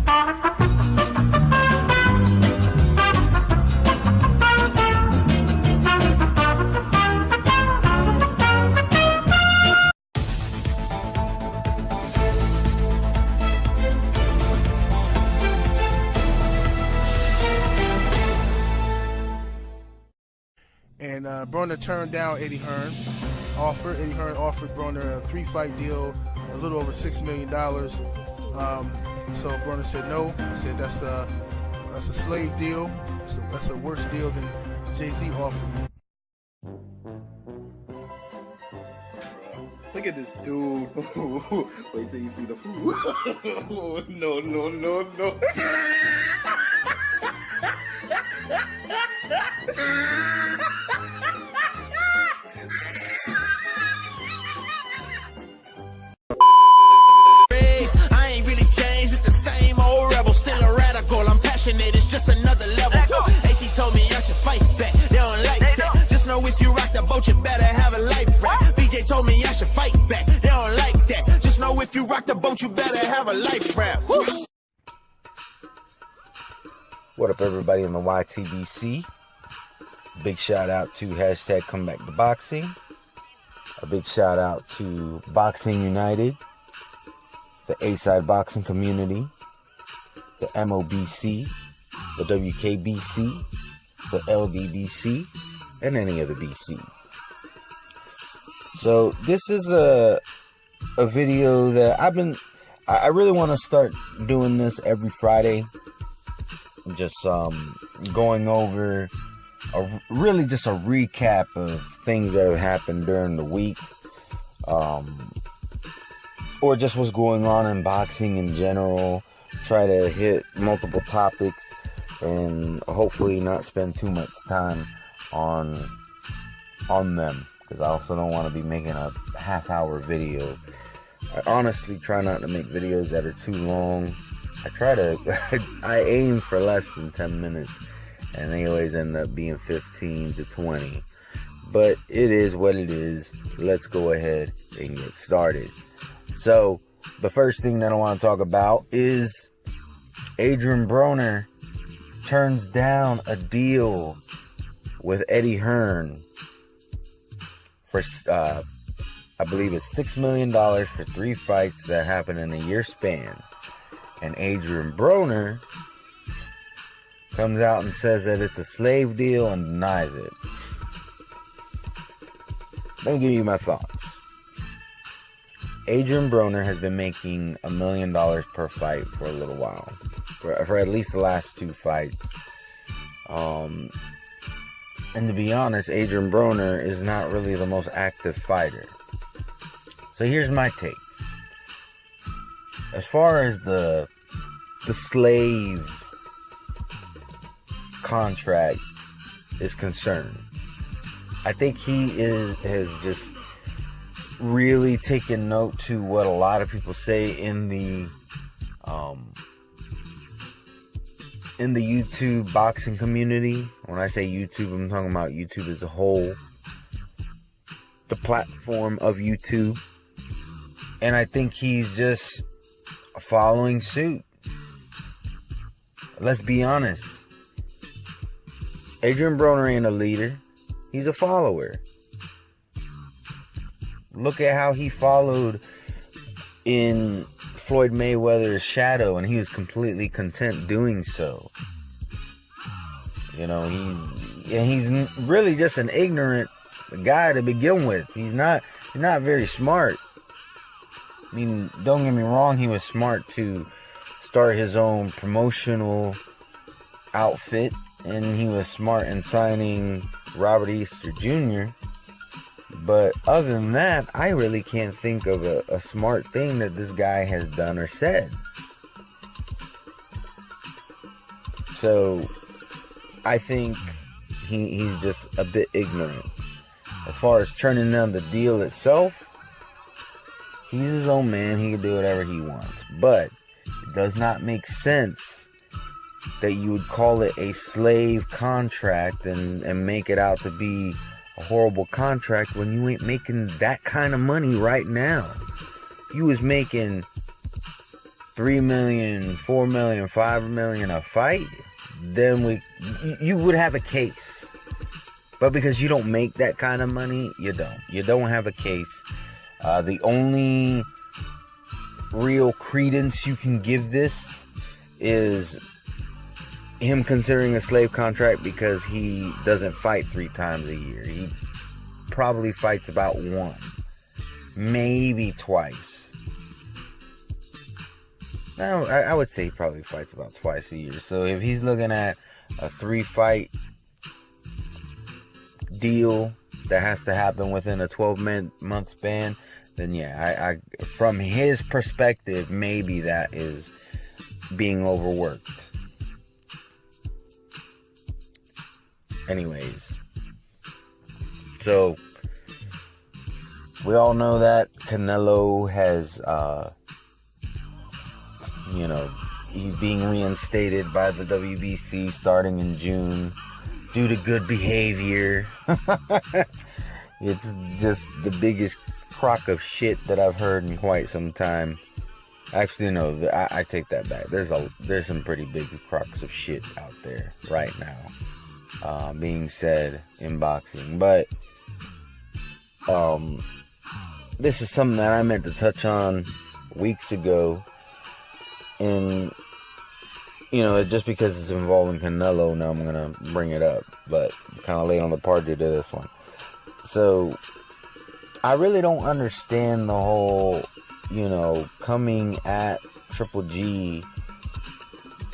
And Broner turned down Eddie Hearns' offer. Eddie Hearns offered Broner a 3-fight deal, a little over $6 million. So Broner said no. He said that's a slave deal. That's a worse deal than Jay-Z offered. Look at this dude. Wait till you see the food. No. I ain't really changed, it's the same old rebel, still a radical, I'm passionate, it's just another level. AC told me I should fight back, they don't like that. Just know if you rock the boat, you better have a life raft. BJ told me I should fight back, they don't like that. Just know if you rock the boat, you better have a life raft. What up, everybody in the YTBC? Big shout out to hashtag Comeback to Boxing. A big shout out to Boxing United, the A-Side boxing community, the MOBC, the WKBC, the LDBC, and any other BC. So this is a video that I really want to start doing this every Friday. Just going over really just a recap of things that have happened during the week, or just what's going on in boxing in general. Try to hit multiple topics and hopefully not spend too much time on them, because I also don't want to be making a half-hour video. I honestly try not to make videos that are too long. I aim for less than 10 minutes, and they always end up being 15 to 20. But it is what it is. Let's go ahead and get started. So, the first thing that I want to talk about is Adrian Broner turns down a deal with Eddie Hearns for, I believe it's $6 million for 3 fights that happen in a year span. And Adrian Broner comes out and says that it's a slave deal and denies it. Let me give you my thoughts. Adrian Broner has been making $1 million per fight for a little while. For at least the last 2 fights. And to be honest, Adrian Broner is not really the most active fighter. So here's my take. As far as the slave contract is concerned, I think he has just really taken note to what a lot of people say in the YouTube boxing community. When I say YouTube, I'm talking about YouTube as a whole, the platform of YouTube. And I think he's just following suit. Let's be honest. Adrian Broner ain't a leader. He's a follower. Look at how he followed in Floyd Mayweather's shadow, and he was completely content doing so. You know, he's really just an ignorant guy to begin with. He's not very smart. I mean, don't get me wrong, he was smart to start his own promotional outfit, and he was smart in signing Robert Easter Jr. But other than that, I really can't think of a smart thing that this guy has done or said. So, I think he's just a bit ignorant. As far as turning down the deal itself, he's his own man. He can do whatever he wants. But it does not make sense that you would call it a slave contract and make it out to be a horrible contract when you ain't making that kind of money right now. If you was making $3 million, $4 million, $5 million a fight, then you would have a case. But because you don't make that kind of money, you don't have a case. The only real credence you can give this is him considering a slave contract, because he doesn't fight 3 times a year. He probably fights about 1, maybe twice. No, I would say he probably fights about twice a year. So if he's looking at a 3-fight deal that has to happen within a 12-month span, then yeah, I from his perspective, maybe that is being overworked. Anyways, so we all know that Canelo has, he's being reinstated by the WBC starting in June due to good behavior. It's just the biggest crock of shit that I've heard in quite some time. Actually, no, I take that back. There's some pretty big crocks of shit out there right now, being said in boxing. But this is something that I meant to touch on weeks ago, and just because it's involving Canelo, now I'm gonna bring it up, but kind of late on the party to this one. So I really don't understand the whole, coming at Triple G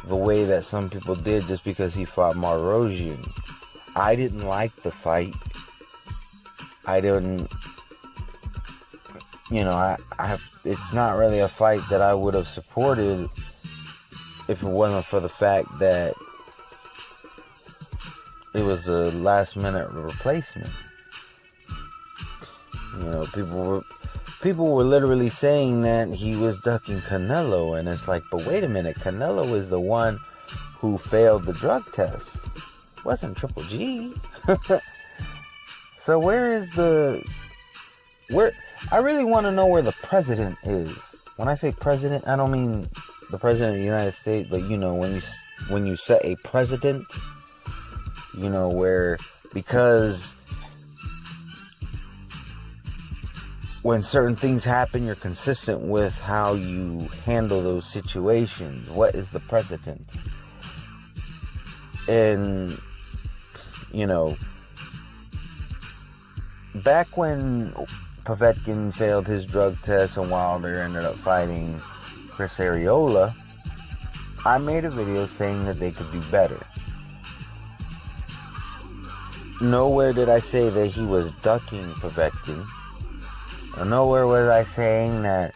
the way that some people did just because he fought Marozhian. I didn't like the fight. I didn't, it's not really a fight that I would have supported if it wasn't for the fact that it was a last-minute replacement. People were literally saying that he was ducking Canelo, and it's like, but wait a minute, Canelo is the one who failed the drug test. It wasn't Triple G. So I really want to know where the president is. When I say president, I don't mean the president of the United States, but when you set a precedent, because when certain things happen, you're consistent with how you handle those situations. What is the precedent? And, back when Povetkin failed his drug test and Wilder ended up fighting Chris Arreola, I made a video saying that they could do better. Nowhere did I say that he was ducking Povetkin. Nowhere was I saying that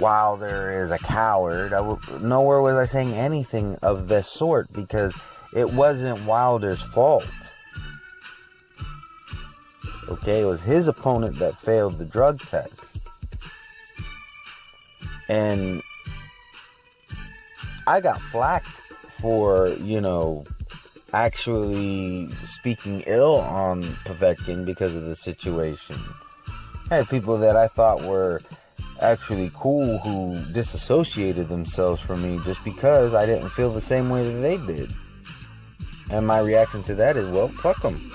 Wilder is a coward. Nowhere was I saying anything of this sort, because it wasn't Wilder's fault. Okay, it was his opponent that failed the drug test. And I got flack for, actually speaking ill on Povetkin because of the situation. I had people that I thought were actually cool who disassociated themselves from me just because I didn't feel the same way that they did. And my reaction to that is, well, fuck them.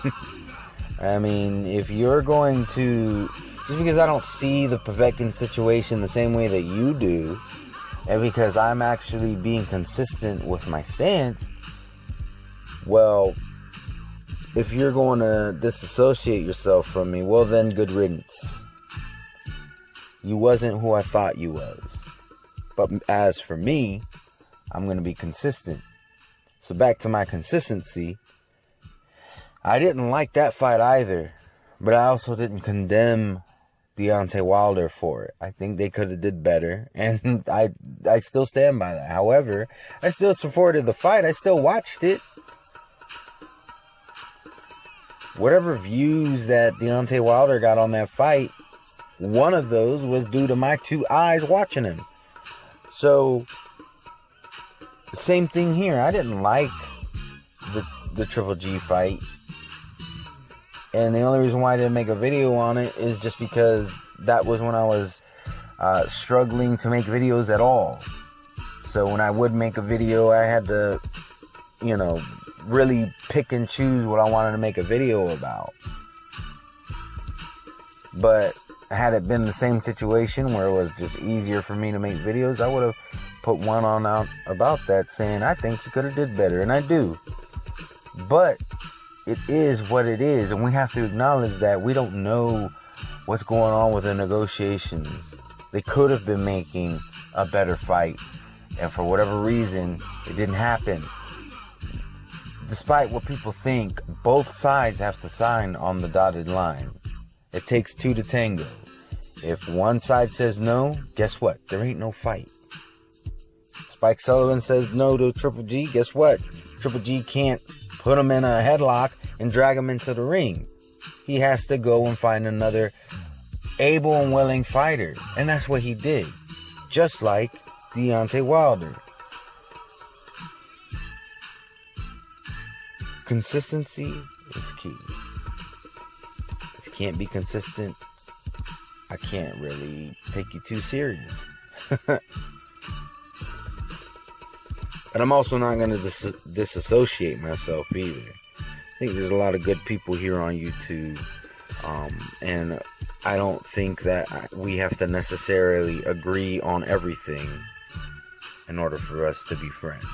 I mean, if you're going to, just because I don't see the Povetkin situation the same way that you do, and because I'm actually being consistent with my stance, well, if you're going to disassociate yourself from me, well then, good riddance. You wasn't who I thought you was. But as for me, I'm going to be consistent. So back to my consistency. I didn't like that fight either, but I also didn't condemn Deontay Wilder for it. I think they could have did better, and I still stand by that. However, I still supported the fight. I still watched it. Whatever views that Deontay Wilder got on that fight, one of those was due to my 2 eyes watching him. So, same thing here. I didn't like the Triple G fight. And the only reason why I didn't make a video on it is just because that was when I was struggling to make videos at all. So when I would make a video, I had to, really pick and choose what I wanted to make a video about. But had it been the same situation where it was just easier for me to make videos, I would have put one on out about that saying, I think you could have did better, and I do. But it is what it is, and we have to acknowledge that we don't know what's going on with the negotiations. They could have been making a better fight, and for whatever reason, it didn't happen. Despite what people think, both sides have to sign on the dotted line. It takes two to tango. If one side says no, guess what? There ain't no fight. Spike Sullivan says no to Triple G, guess what? Triple G can't put him in a headlock and drag him into the ring. He has to go and find another able and willing fighter. And that's what he did. Just like Deontay Wilder. Consistency is key. If you can't be consistent, I can't really take you too serious. But I'm also not going to disassociate myself either. I think there's a lot of good people here on YouTube. And I don't think that we have to necessarily agree on everything in order for us to be friends.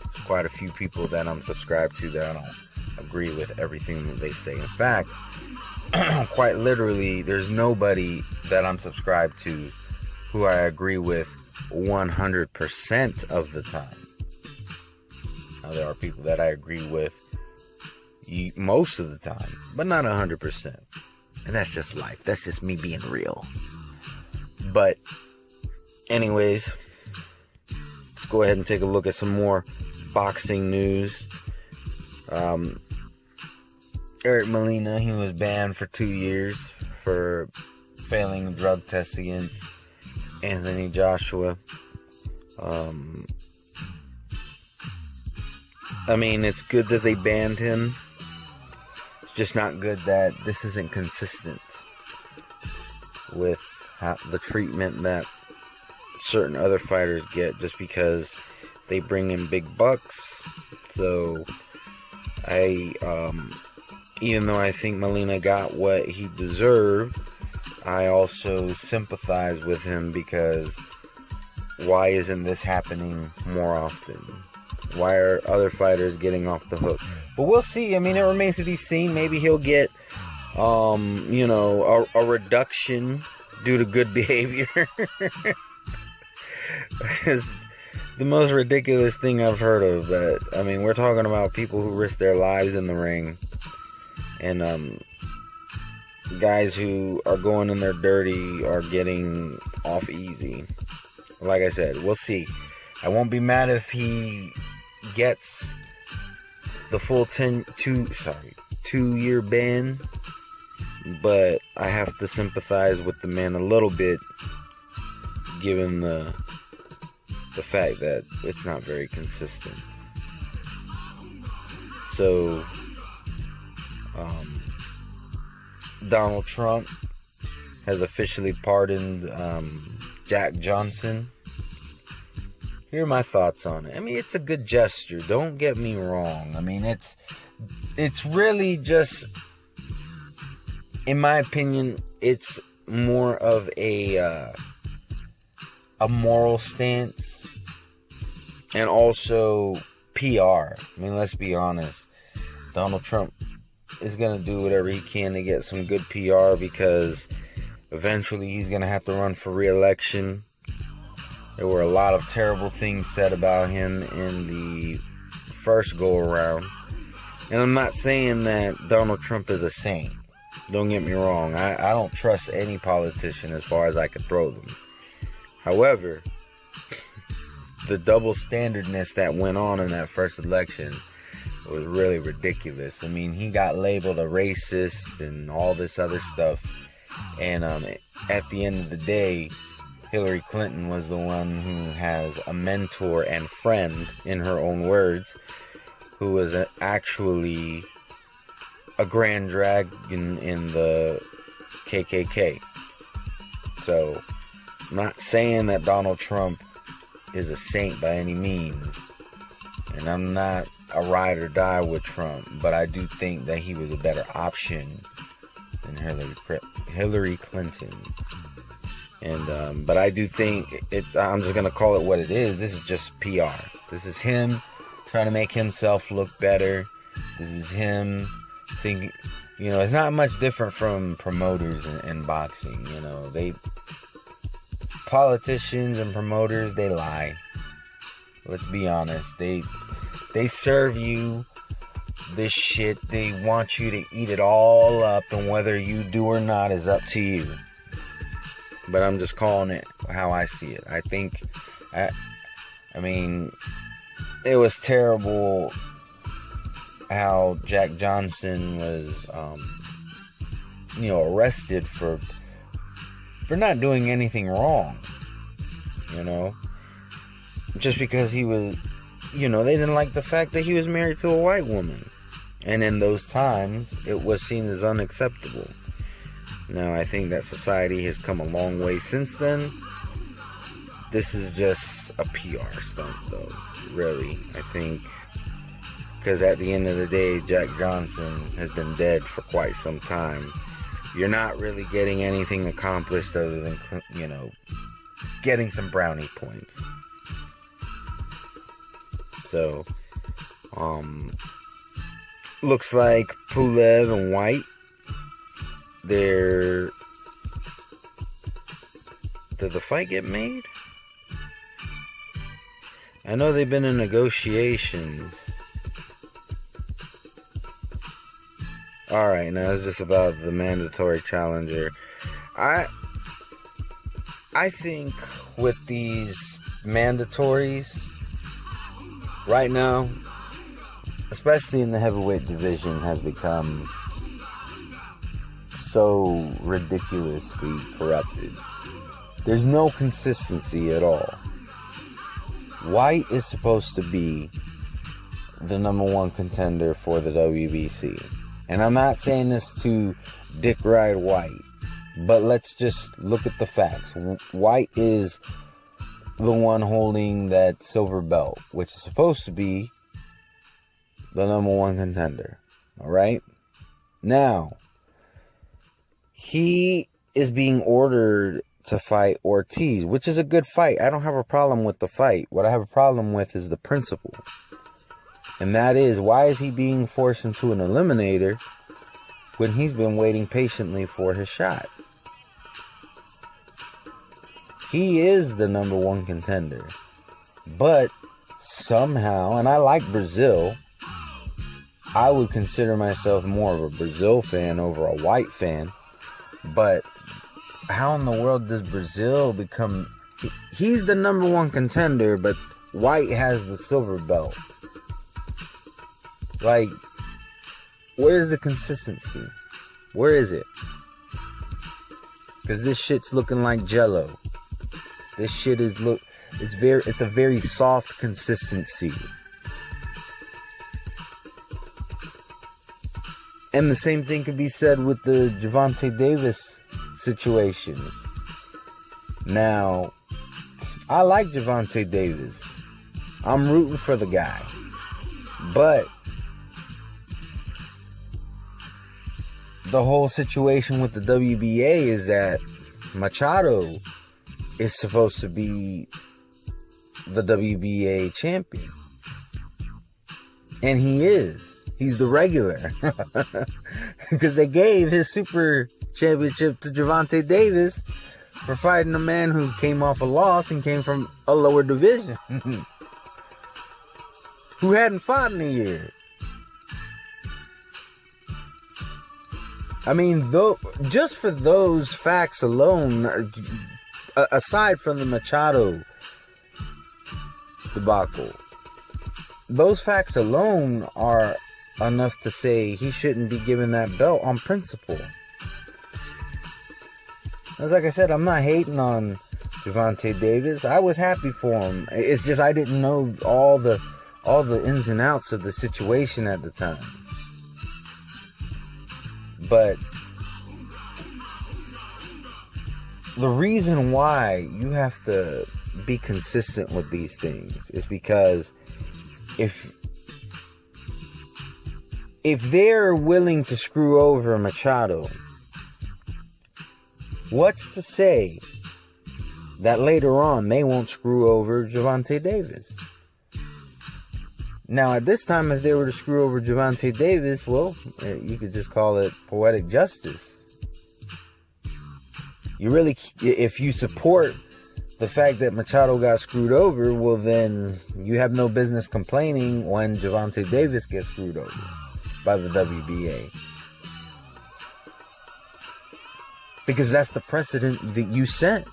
There's quite a few people that I'm subscribed to that I don't agree with everything that they say. In fact, quite literally, there's nobody that I'm subscribed to who I agree with 100% of the time. Now, there are people that I agree with most of the time, but not 100%. And that's just life. That's just me being real. But anyways, let's go ahead and take a look at some more boxing news. Eric Molina, he was banned for 2 years for failing drug tests against Anthony Joshua. I mean, it's good that they banned him. It's just not good that this isn't consistent with the treatment that certain other fighters get just because they bring in big bucks. So, even though I think Molina got what he deserved, I also sympathize with him because why isn't this happening more often? Why are other fighters getting off the hook? But we'll see. I mean, it remains to be seen. Maybe he'll get, a reduction due to good behavior. It's the most ridiculous thing I've heard of. But I mean, we're talking about people who risk their lives in the ring, and guys who are going in there dirty are getting off easy. Like I said, we'll see. I won't be mad if he gets the full 2-year ban, but I have to sympathize with the man a little bit, given the fact that it's not very consistent. So, Donald Trump has officially pardoned Jack Johnson. Here are my thoughts on it. I mean, it's a good gesture. Don't get me wrong. I mean, it's really just, in my opinion, it's more of a moral stance and also PR. I mean, let's be honest. Donald Trump is going to do whatever he can to get some good PR because eventually he's going to have to run for re-election. There were a lot of terrible things said about him in the first go-around. And I'm not saying that Donald Trump is a saint. Don't get me wrong. I don't trust any politician as far as I could throw them. However, the double standardness that went on in that first election was really ridiculous. I mean, he got labeled a racist and all this other stuff. And at the end of the day, Hillary Clinton was the one who has a mentor and friend, in her own words, who was actually a grand dragon in the KKK. So, I'm not saying that Donald Trump is a saint by any means. And I'm not a ride or die with Trump. But I do think that he was a better option than Hillary Clinton. And, but I do think, I'm just going to call it what it is. This is just PR. This is him trying to make himself look better. This is him thinking, you know, it's not much different from promoters in boxing. You know, politicians and promoters, they lie. Let's be honest. They serve you this shit. They want you to eat it all up, and whether you do or not is up to you. But I'm just calling it how I see it. I think, I mean, it was terrible how Jack Johnson was, you know, arrested for not doing anything wrong, you know, just because he was, you know, they didn't like the fact that he was married to a white woman, and in those times, it was seen as unacceptable. Now, I think that society has come a long way since then. This is just a PR stunt, though, really. I think, because at the end of the day, Jack Johnson has been dead for quite some time. You're not really getting anything accomplished other than, you know, getting some brownie points. So, looks like Pulev and White, did the fight get made? I know they've been in negotiations. Alright, now it's just about the mandatory challenger. I think with these mandatories, right now, especially in the heavyweight division, has become so ridiculously corrupted. There's no consistency at all. White is supposed to be the number one contender for the WBC. And I'm not saying this to dick ride White, but let's just look at the facts. White is the one holding that silver belt, which is supposed to be the number one contender. Alright? Now, he is being ordered to fight Ortiz, which is a good fight. I don't have a problem with the fight. What I have a problem with is the principle. And that is, why is he being forced into an eliminator when he's been waiting patiently for his shot? He is the number one contender. But somehow, and I like Brazil, I would consider myself more of a Brazil fan over a White fan. But how in the world does Brazil become... He's the number one contender, but White has the silver belt. Like, where's the consistency? Where is it? Because this shit's looking like Jello. This shit is it's a very soft consistency. And the same thing could be said with the Gervonta Davis situation. Now, I like Gervonta Davis. I'm rooting for the guy. But the whole situation with the WBA is that Machado is supposed to be the WBA champion. And he is. He's the regular. Because they gave his super championship to Gervonta Davis for fighting a man who came off a loss and came from a lower division. Who hadn't fought in a year. I mean, though, just for those facts alone, aside from the Machado debacle, those facts alone are enough to say he shouldn't be given that belt on principle. As like I said, I'm not hating on Gervonta Davis. I was happy for him. It's just I didn't know all the ins and outs of the situation at the time. But the reason why you have to be consistent with these things is because if they're willing to screw over Machado, what's to say that later on they won't screw over Gervonta Davis? Now, at this time, if they were to screw over Gervonta Davis, well, you could just call it poetic justice. You really, if you support the fact that Machado got screwed over, well, then you have no business complaining when Gervonta Davis gets screwed over by the WBA. Because that's the precedent that you set.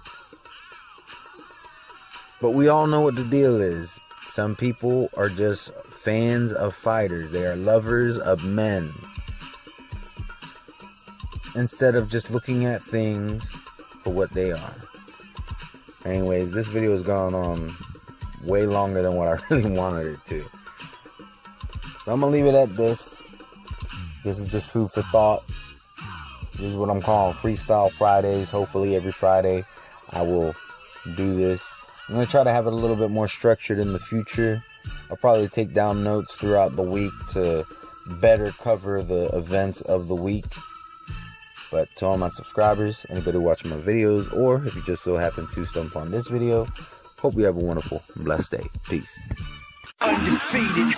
But we all know what the deal is. Some people are just fans of fighters. They are lovers of men. Instead of just looking at things for what they are. Anyways, this video has gone on way longer than what I really wanted it to. So I'm going to leave it at this. This is just food for thought. This is what I'm calling Freestyle Fridays. Hopefully every Friday I will do this. I'm going to try to have it a little bit more structured in the future. I'll probably take down notes throughout the week to better cover the events of the week. But to all my subscribers, anybody watching my videos, or if you just so happen to stumble upon this video, hope you have a wonderful, blessed day. Peace. Undefeated.